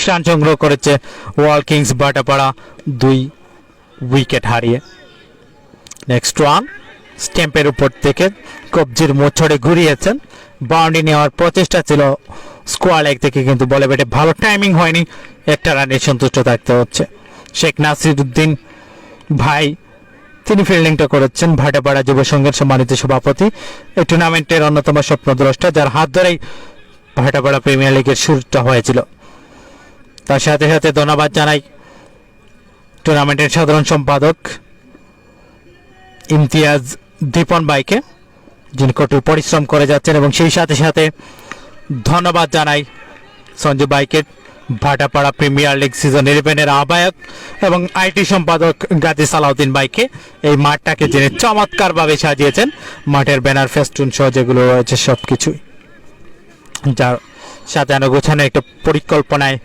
Run সংগ্রহ করেছে ওয়াল Kings Bhatapara 2 wicket হারিয়ে। নেক্সট রান স্ট্যাম্পের উপর থেকে কবজির মোছড়ে ঘুরিয়েছেন, বাউন্ডারি নেওয়ার প্রচেষ্টা ছিল স্কোয়ার লেগ থেকে, কিন্তু বলে ব্যাটে ভালো টাইমিং হয়নি, একটা রানে সন্তুষ্ট থাকতে হচ্ছে। শেখ নাসিরউদ্দিন ভাই তিনি ফিল্ডিংটা করেছেন, ভাটাপাড়া যুব সংঘের সম্মানিত সভাপতি, এই টুর্নামেন্টের অন্যতম স্বপ্নদ্রষ্টা, যার হাত ধরেই ভাটাপাড়া প্রিমিয়ার লিগের শুরুটা হয়েছিল। তার সাথে সাথে ধন্যবাদ জানাই টুর্নামেন্টের সাধারণ সম্পাদক ইমতিয়াজ দীপন ভাইকে, যিনি কঠোর পরিশ্রম করে যাচ্ছেন, এবং সেই সাথে সাথে ধন্যবাদ জানাই সঞ্জু ভাইকে, ভাটাপাড়া প্রিমিয়ার লিগ সিজন 11-এর আহ্বায়ক, এবং আইটি সম্পাদক গাজী সালাউদ্দিন ভাইকে, এই মাঠটাকে যিনি চমৎকারভাবে সাজিয়েছেন, মাঠের ব্যানার ফেস্টুন সহ যেগুলো রয়েছে সব কিছুই, যার সাজানো গোছানো একটা পরিকল্পনায়